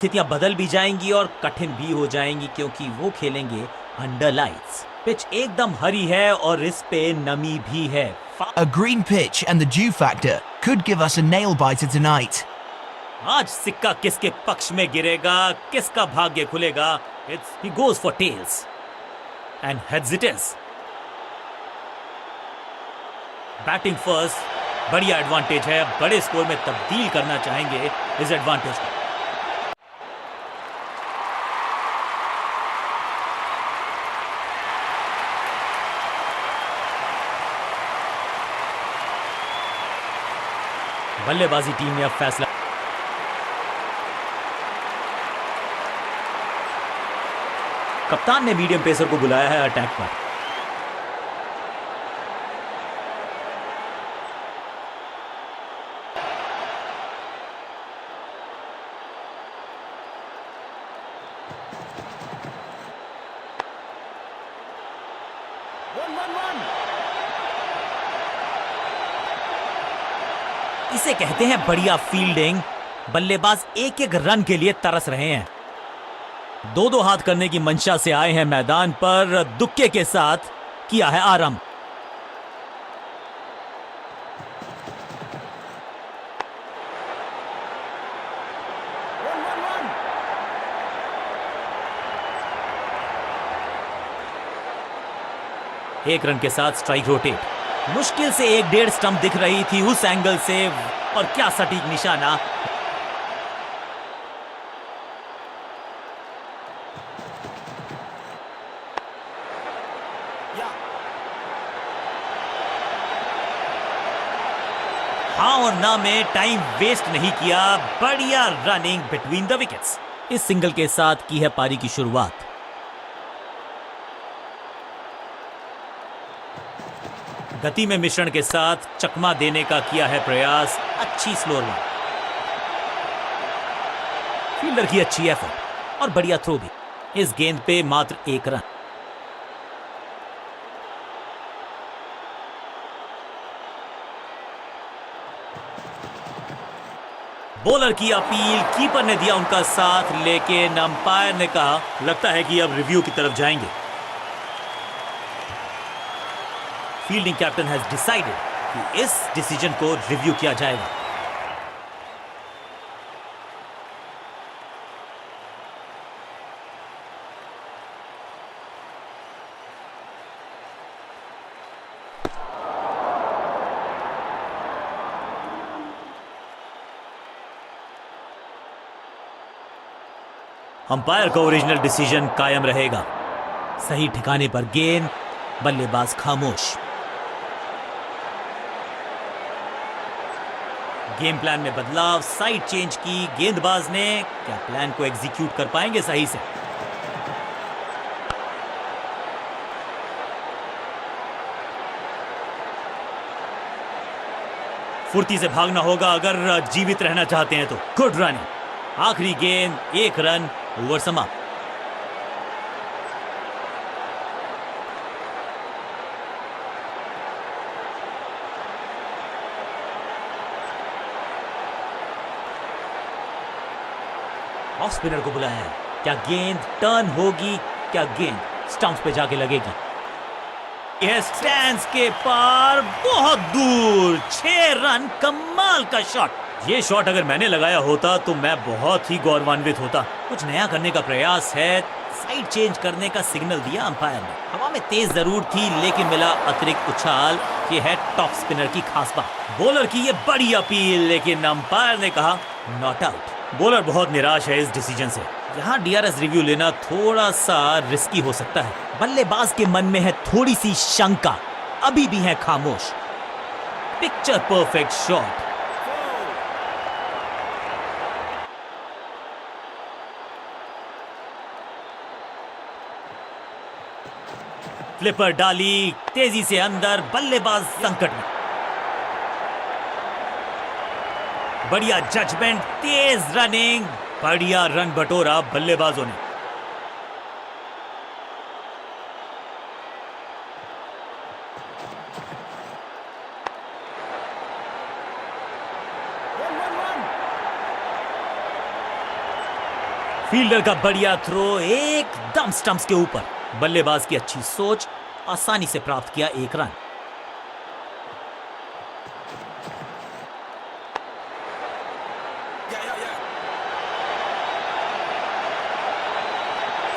स्थितियां बदल भी जाएंगी और कठिन भी हो जाएंगी क्योंकि वो खेलेंगे अंडर लाइट्स। पिच एकदम हरी है और इस पे नमी भी है। A green pitch and the dew factor could give us a nail biter tonight. आज सिक्का किसके पक्ष में गिरेगा, किसका भाग्य खुलेगा? He goes for tails and heads it is. Batting first, बढ़िया एडवांटेज है, बड़े स्कोर में तब्दील करना चाहेंगे इस एडवांटेज को। बल्लेबाजी टीम ने अब फैसला। कप्तान ने मीडियम पेसर को बुलाया है अटैक पर। इसे कहते हैं बढ़िया फील्डिंग। बल्लेबाज एक एक रन के लिए तरस रहे हैं। दो दो हाथ करने की मंशा से आए हैं मैदान पर, दुक्के के साथ किया है आरंभ। एक रन के साथ स्ट्राइक रोटेट। मुश्किल से 1-1.5 स्टंप दिख रही थी उस एंगल से, और क्या सटीक निशाना। हाँ और ना में टाइम वेस्ट नहीं किया, बढ़िया रनिंग बिटवीन द विकेट्स। इस सिंगल के साथ की है पारी की शुरुआत। गति में मिश्रण के साथ चकमा देने का किया है प्रयास, अच्छी स्लो रन। फील्डर की अच्छी एफर्ट और बढ़िया थ्रो भी। इस गेंद पे मात्र 1 रन। बॉलर की अपील, कीपर ने दिया उनका साथ, लेकिन अंपायर ने कहा लगता है कि अब रिव्यू की तरफ जाएंगे। फील्डिंग कैप्टन हैज डिसाइडेड कि इस डिसीजन को रिव्यू किया जाएगा। अंपायर का ओरिजिनल डिसीजन कायम रहेगा। सही ठिकाने पर गेंद, बल्लेबाज खामोश। गेम प्लान में बदलाव, साइड चेंज की गेंदबाज ने। क्या प्लान को एग्जीक्यूट कर पाएंगे सही से? फुर्ती से भागना होगा अगर जीवित रहना चाहते हैं तो। Good running. आखिरी गेंद, 1 रन, ओवर समाप्त। ऑफ स्पिनर को बुलाया है। क्या गेंद टर्न होगी? क्या गेंद स्टंप्स पे जाके लगेगी? यह स्टैंड्स के पार, बहुत दूर, 6 रन। कमाल का शॉट। ये शॉट अगर मैंने लगाया होता तो मैं बहुत ही गौरवान्वित होता। कुछ नया करने का प्रयास है, साइड चेंज करने का सिग्नल दिया अंपायर ने। हवा में तेज जरूर थी लेकिन मिला अतिरिक्त उछाल। ये है टॉप स्पिनर की खास बात। बॉलर की ये बड़ी अपील, लेकिन अंपायर ने कहा नॉट आउट। बॉलर बहुत निराश है इस डिसीजन से। यहाँ डीआरएस रिव्यू लेना थोड़ा सा रिस्की हो सकता है। बल्लेबाज के मन में है थोड़ी सी शंका, अभी भी है खामोश। Picture perfect shot. फ्लिपर डाली, तेजी से अंदर, बल्लेबाज संकट में। बढ़िया जजमेंट, तेज रनिंग, बढ़िया रन बटोरा बल्लेबाजों ने। फील्डर का बढ़िया थ्रो एकदम स्टंप्स के ऊपर। बल्लेबाज की अच्छी सोच, आसानी से प्राप्त किया एक रन।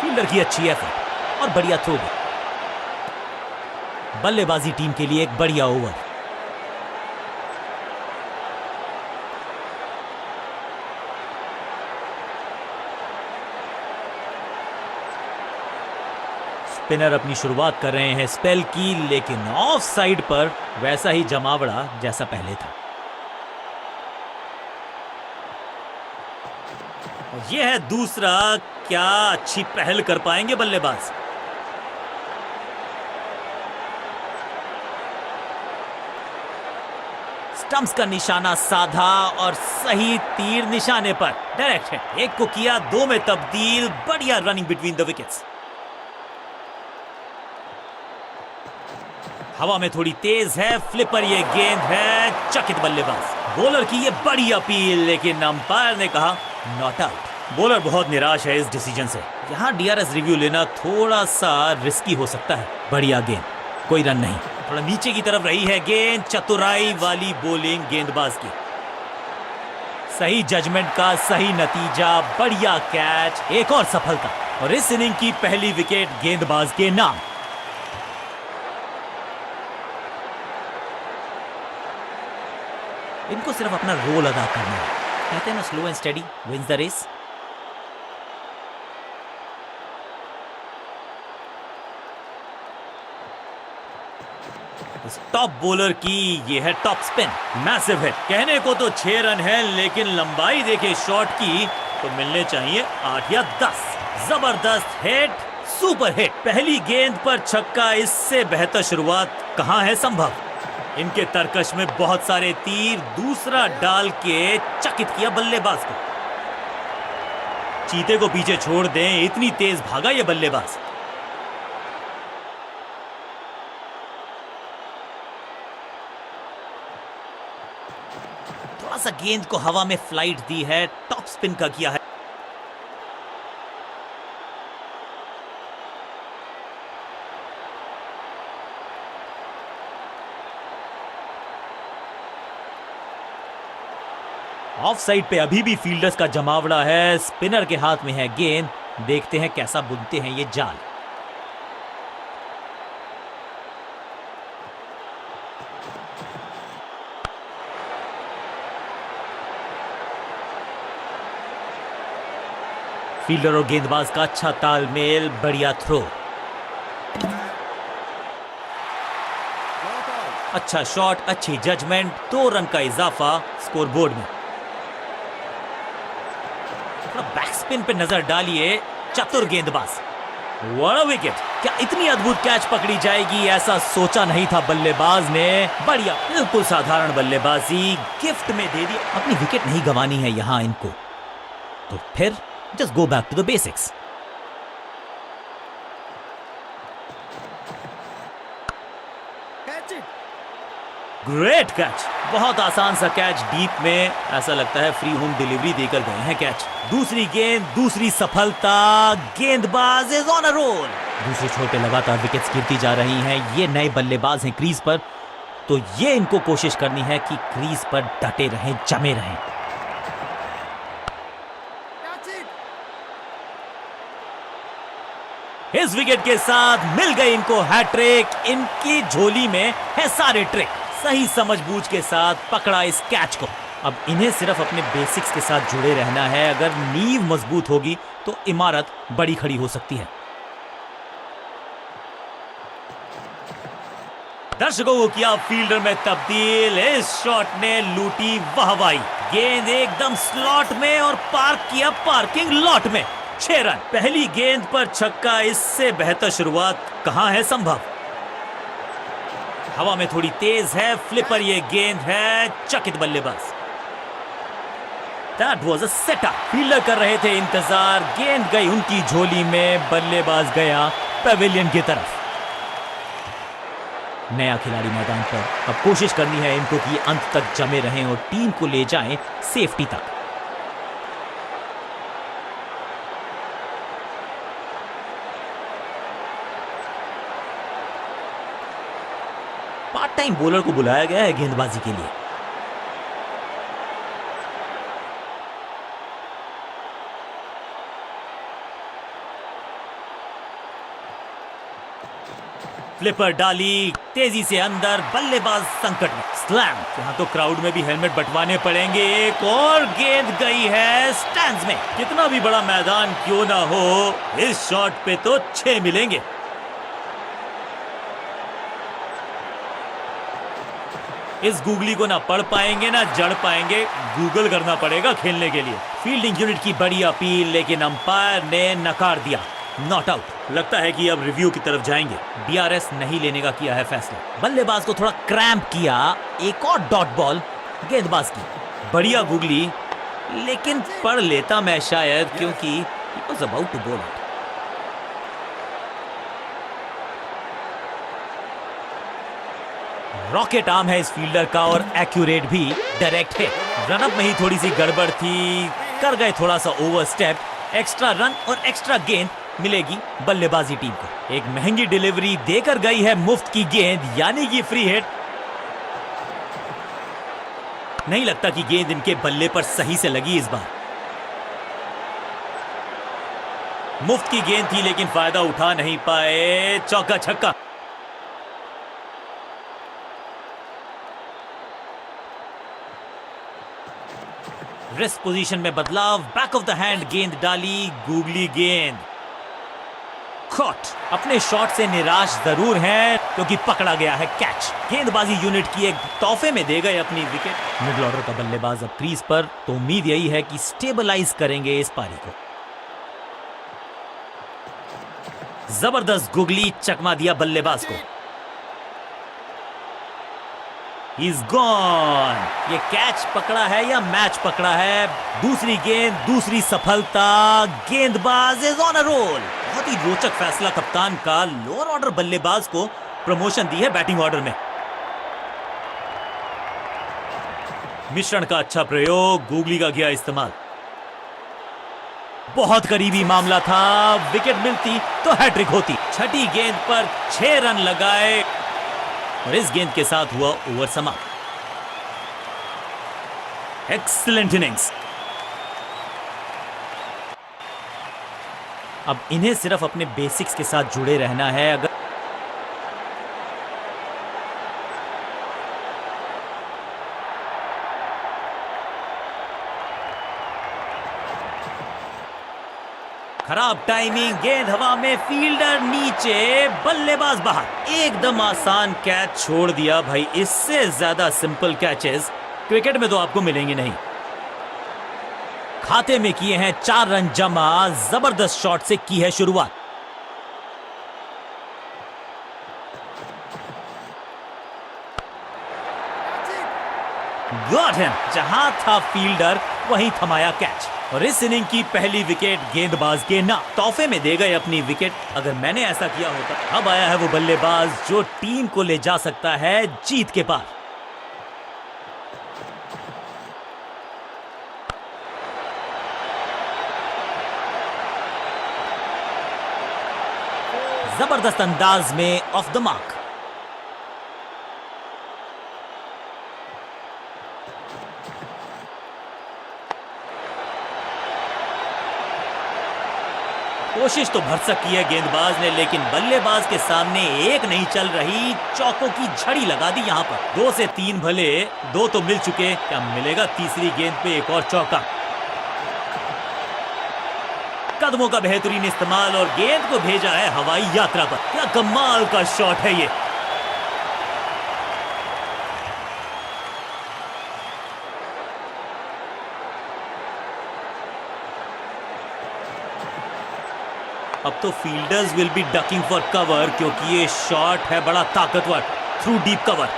फील्डर की अच्छी एफर्ट और बढ़िया थ्रो भी। बल्लेबाजी टीम के लिए एक बढ़िया ओवर। स्पिनर अपनी शुरुआत कर रहे हैं स्पेल की, लेकिन ऑफ साइड पर वैसा ही जमावड़ा जैसा पहले था। यह है दूसरा। क्या अच्छी पहल कर पाएंगे बल्लेबाज। स्टंप्स का निशाना साधा और सही तीर निशाने पर। डायरेक्ट हिट, एक को किया दो में तब्दील। बढ़िया रनिंग बिटवीन द विकेट्स। हवा में थोड़ी तेज है फ्लिपर, ये गेंद है। चकित बल्लेबाज। बॉलर की ये बड़ी अपील, लेकिन अंपायर ने कहा नॉट आउट। बॉलर बहुत निराश है इस डिसीजन से। यहां डीआरएस रिव्यू लेना थोड़ा सा रिस्की हो सकता है। बढ़िया गेंद, कोई रन नहीं। थोड़ा नीचे की तरफ रही है गेंद। चतुराई वाली बॉलिंग गेंदबाज की। सही जजमेंट का सही नतीजा। बढ़िया कैच, एक और सफलता और इस इनिंग की पहली विकेट गेंदबाज के नाम। इनको सिर्फ अपना रोल अदा करना है। कहते हैं ना, slow and steady wins the race. Top bowler की ये है टॉप स्पिन, मैसिव हिट। कहने को तो 6 रन है, लेकिन लंबाई देखे शॉट की तो मिलने चाहिए 8 या 10। जबरदस्त हिट, सुपर हिट। पहली गेंद पर छक्का, इससे बेहतर शुरुआत कहां है संभव। इनके तरकश में बहुत सारे तीर। दूसरा डाल के चकित किया बल्लेबाज को। चीते को पीछे छोड़ दें, इतनी तेज भागा ये बल्लेबाज। थोड़ा सा गेंद को हवा में फ्लाइट दी है, टॉप स्पिन का किया है। ऑफ साइड पे अभी भी फील्डर्स का जमावड़ा है। स्पिनर के हाथ में है गेंद। देखते हैं कैसा बुनते हैं ये जाल। फील्डर और गेंदबाज का अच्छा तालमेल। बढ़िया थ्रो, अच्छा शॉट, अच्छी जजमेंट। 2 रन का इजाफा स्कोरबोर्ड में। बैक स्पिन पे नजर डालिए। चतुर गेंदबाज, व्हाट अ विकेट। क्या इतनी अद्भुत कैच पकड़ी जाएगी, ऐसा सोचा नहीं था बल्लेबाज ने। बढ़िया, बिल्कुल साधारण बल्लेबाजी गिफ्ट में दे दी। अपनी विकेट नहीं गंवानी है यहां इनको, तो फिर just go back to the basics. Great catch, बहुत आसान सा कैच डीप में। ऐसा लगता है फ्री होम डिलीवरी देकर गए हैं कैच। दूसरी गेंद, दूसरी सफलता। गेंदबाज इज ऑन अ रोल। दूसरे छोर पे लगातार विकेट्स गिरती जा रही हैं। ये नए बल्लेबाज हैं क्रीज पर, तो ये इनको कोशिश करनी है कि क्रीज पर डटे रहें, जमे रहें। इस विकेट के साथ मिल गई इनको हैट्रिक। इनकी झोली में है सारे ट्रिक। सही समझबूझ के साथ पकड़ा इस कैच को। अब इन्हें सिर्फ अपने बेसिक्स के साथ जुड़े रहना है। अगर नींव मजबूत होगी तो इमारत बड़ी खड़ी हो सकती है। दर्शकों को किया फील्डर में तब्दील। इस शॉट ने लूटी वाहवाही। गेंद एकदम स्लॉट में और पार्क किया पार्किंग लॉट में। 6 रन। पहली गेंद पर छक्का, इससे बेहतर शुरुआत कहां है संभव। हवा में थोड़ी तेज है फ्लिपर, ये गेंद है। चकित बल्लेबाज। That was a setup. Fielder कर रहे थे इंतजार। गेंद गई उनकी झोली में। बल्लेबाज गया पेविलियन की तरफ। नया खिलाड़ी मैदान पर। अब कोशिश करनी है इनको कि अंत तक जमे रहें और टीम को ले जाएं सेफ्टी तक। पार्ट टाइम बॉलर को बुलाया गया है गेंदबाजी के लिए। फ्लिपर डाली तेजी से अंदर, बल्लेबाज संकट में। स्लैम। यहाँ तो क्राउड में भी हेलमेट बंटवाने पड़ेंगे। एक और गेंद गई है स्टैंड्स में। कितना भी बड़ा मैदान क्यों ना हो, इस शॉट पे तो 6 मिलेंगे। इस गूगली को ना पढ़ पाएंगे ना जड़ पाएंगे, गूगल करना पड़ेगा खेलने के लिए। फील्डिंग यूनिट की बड़ी अपील, लेकिन अंपायर ने नकार दिया। Not out. लगता है कि अब रिव्यू की तरफ जाएंगे। डीआरएस नहीं लेने का किया है फैसला। बल्लेबाज को थोड़ा क्रैम्प किया। एक और डॉट बॉल गेंदबाज की। बढ़िया गूगली, लेकिन पढ़ लेता मैं शायद, क्योंकि he was about to bowl it. Rocket arm है इस फील्डर का और एक्यूरेट भी, डायरेक्ट है। रनअप में ही थोड़ी सी गड़बड़ थी, कर गए थोड़ा सा ओवरस्टेप। एक्स्ट्रा रन और एक्स्ट्रा गेंद मिलेगी बल्लेबाजी टीम को। एक महंगी डिलीवरी देकर गई है मुफ्त की गेंद, यानी कि फ्री हिट। नहीं लगता कि गेंद इनके बल्ले पर सही से लगी इस बार। मुफ्त की गेंद थी, लेकिन फायदा उठा नहीं पाए। चौका छक्का। रेस्ट पोजीशन में बदलाव, बैक ऑफ द हैंड गेंद डाली, गूगली गेंद कॉट। अपने शॉट से निराश जरूर हैं, क्योंकि पकड़ा गया है कैच। गेंदबाजी यूनिट की एक तोहफे में दे गए अपनी विकेट। मिडिल ऑर्डर का बल्लेबाज अब क्रीज पर, तो उम्मीद यही है कि स्टेबलाइज करेंगे इस पारी को। जबरदस्त गूगली, चकमा दिया बल्लेबाज को। He's gone। ये कैच पकड़ा है या मैच पकड़ा है? दूसरी गेंद, दूसरी सफलता। गेंदबाज इज ऑन अ रोल। बहुत ही रोचक फैसला कप्तान का। लोअर ऑर्डर बल्लेबाज को प्रमोशन दी है बैटिंग ऑर्डर में। मिश्रण का अच्छा प्रयोग, गूगली का किया इस्तेमाल। बहुत करीबी मामला था। विकेट मिलती तो हैट्रिक होती। छठी गेंद पर 6 रन लगाए और इस गेंद के साथ हुआ ओवर समाप्त। Excellent innings. अब इन्हें सिर्फ अपने बेसिक्स के साथ जुड़े रहना है। अगर खराब टाइमिंग, गेंद हवा में, फील्डर नीचे, बल्लेबाज बाहर। एकदम आसान कैच छोड़ दिया भाई। इससे ज्यादा सिंपल कैचेस क्रिकेट में तो आपको मिलेंगे नहीं। खाते में किए हैं 4 रन जमा। जबरदस्त शॉट से की है शुरुआत। Got him. जहां था फील्डर वहीं थमाया कैच। और इस इनिंग की पहली विकेट गेंदबाज के ना तोहफे में दे गए अपनी विकेट। अगर मैंने ऐसा किया होता। अब आया है वो बल्लेबाज जो टीम को ले जा सकता है जीत के पार। जबरदस्त अंदाज में ऑफ द मार्क। कोशिश तो भरसक की है गेंदबाज ने, लेकिन बल्लेबाज के सामने एक नहीं चल रही। चौकों की झड़ी लगा दी यहां पर। 2 से 3 भले, 2 तो मिल चुके। क्या मिलेगा तीसरी गेंद पे एक और चौका? कदमों का बेहतरीन इस्तेमाल और गेंद को भेजा है हवाई यात्रा पर। क्या कमाल का शॉट है ये। अब तो fielders will be ducking for cover, क्योंकि ये शॉट है बड़ा ताकतवर थ्रू डीप कवर।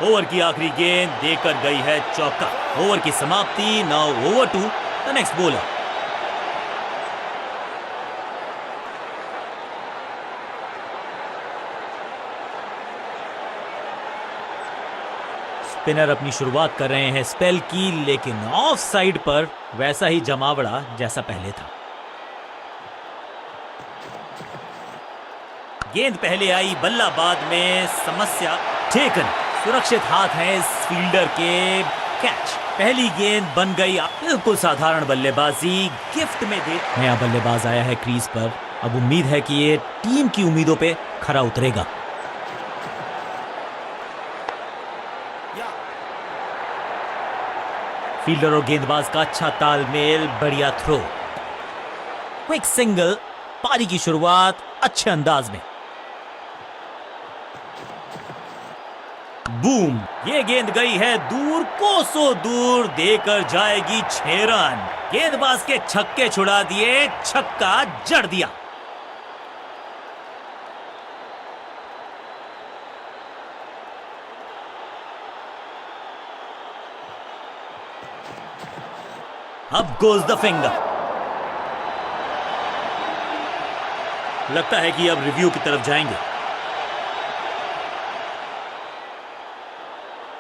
ओवर की आखिरी गेंद देकर गई है चौका। ओवर की समाप्ति। Now over to the next bowler. Spinner अपनी शुरुआत कर रहे हैं स्पेल की, लेकिन ऑफ साइड पर वैसा ही जमावड़ा जैसा पहले था। गेंद पहले आई, बल्ला बाद में, समस्या टेकन। सुरक्षित हाथ है इस फील्डर के, कैच। पहली गेंद बन गई, बिल्कुल साधारण बल्लेबाजी, गिफ्ट में दे। नया बल्लेबाज आया है क्रीज पर, अब उम्मीद है कि ये टीम की उम्मीदों पे खरा उतरेगा। फील्डर और गेंदबाज का अच्छा तालमेल, बढ़िया थ्रो, क्विक सिंगल। पारी की शुरुआत अच्छे अंदाज में। बूम, ये गेंद गई है दूर, कोसों दूर, देकर जाएगी 6 रन। गेंदबाज के छक्के छुड़ा दिए, छक्का जड़ दिया। अब गोज द फिंगर। लगता है कि अब रिव्यू की तरफ जाएंगे।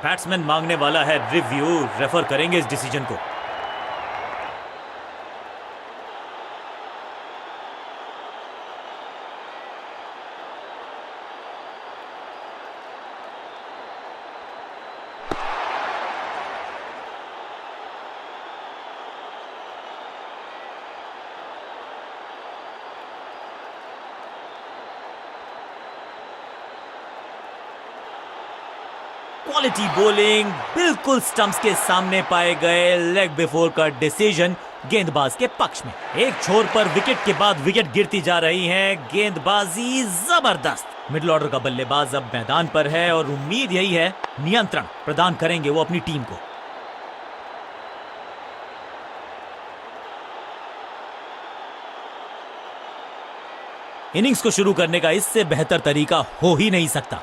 बैट्समैन मांगने वाला है रिव्यू, रेफर करेंगे इस डिसीजन को। क्वालिटी बॉलिंग, बिल्कुल स्टंप्स के सामने पाए गए, लेग बिफोर का डिसीजन गेंदबाज के पक्ष में। एक छोर पर विकेट के बाद विकेट गिरती जा रही है, गेंदबाजी जबरदस्त। मिडिल ऑर्डर का बल्लेबाज अब मैदान पर है और उम्मीद यही है नियंत्रण प्रदान करेंगे वो अपनी टीम को। इनिंग्स को शुरू करने का इससे बेहतर तरीका हो ही नहीं सकता।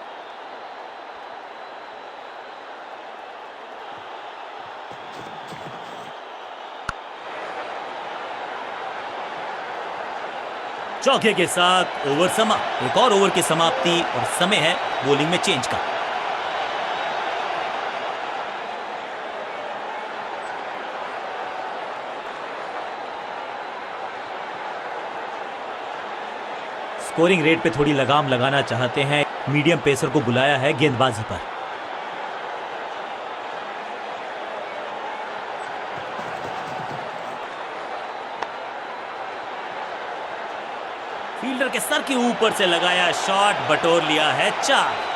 चौके के साथ ओवर समाप्त। एक और ओवर की समाप्ति और समय है बॉलिंग में चेंज का। स्कोरिंग रेट पे थोड़ी लगाम लगाना चाहते हैं, मीडियम पेसर को बुलाया है गेंदबाजी पर। फील्डर के सर के ऊपर से लगाया शॉट, बटोर लिया है 4।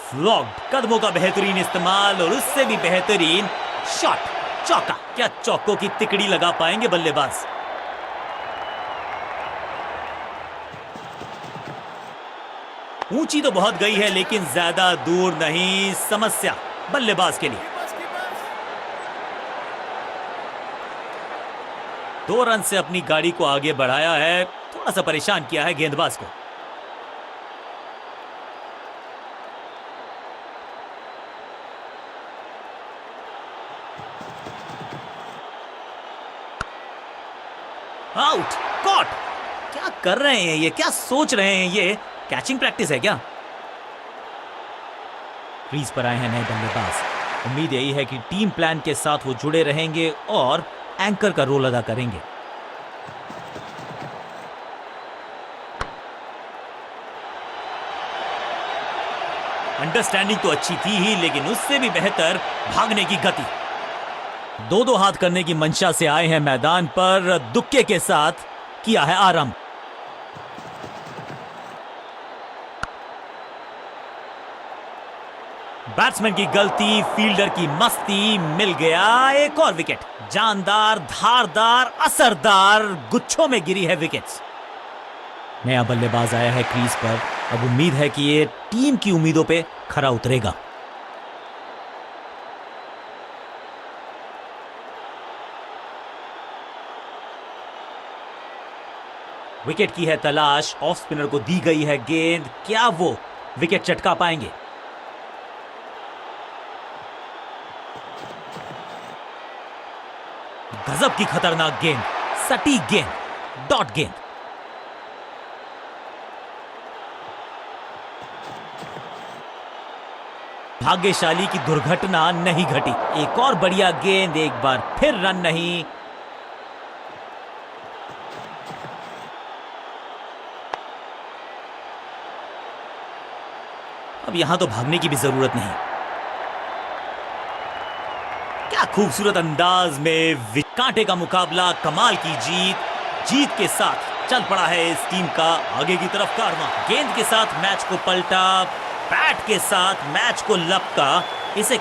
फ्लॉग्ड, कदमों का बेहतरीन इस्तेमाल और उससे भी बेहतरीन शॉट, चौका। क्या चौकों की तिकड़ी लगा पाएंगे बल्लेबाज? ऊंची तो बहुत गई है लेकिन ज्यादा दूर नहीं, समस्या बल्लेबाज के लिए। 2 रन से अपनी गाड़ी को आगे बढ़ाया है, थोड़ा सा परेशान किया है गेंदबाज को। Out, caught. क्या कर रहे हैं ये, क्या सोच रहे हैं ये? कैचिंग प्रैक्टिस है क्या? क्रीज पर आए हैं नए बल्लेबाज, उम्मीद यही है कि टीम प्लान के साथ वो जुड़े रहेंगे और एंकर का रोल अदा करेंगे। अंडरस्टैंडिंग तो अच्छी थी ही, लेकिन उससे भी बेहतर भागने की गति। 2-2 हाथ करने की मंशा से आए हैं मैदान पर, दुक्के के साथ किया है आरंभ। बैट्समैन की गलती, फील्डर की मस्ती, मिल गया एक और विकेट। जानदार, धारदार, असरदार गुच्छों में गिरी है विकेट्स। नया बल्लेबाज आया है क्रीज पर, अब उम्मीद है कि ये टीम की उम्मीदों पे खरा उतरेगा। विकेट की है तलाश, ऑफ स्पिनर को दी गई है गेंद, क्या वो विकेट चटका पाएंगे? गजब की खतरनाक गेंद, सटीक गेंद, डॉट गेंद। भाग्यशाली की दुर्घटना नहीं घटी। एक और बढ़िया गेंद, एक बार फिर रन नहीं। अब यहां तो भागने की भी जरूरत नहीं। क्या खूबसूरत अंदाज में कांटे का मुकाबला, कमाल की जीत के साथ चल पड़ा है इस टीम का आगे की तरफ कारवां। गेंद के साथ मैच को पलटा, बैट के साथ मैच को लपका, इसे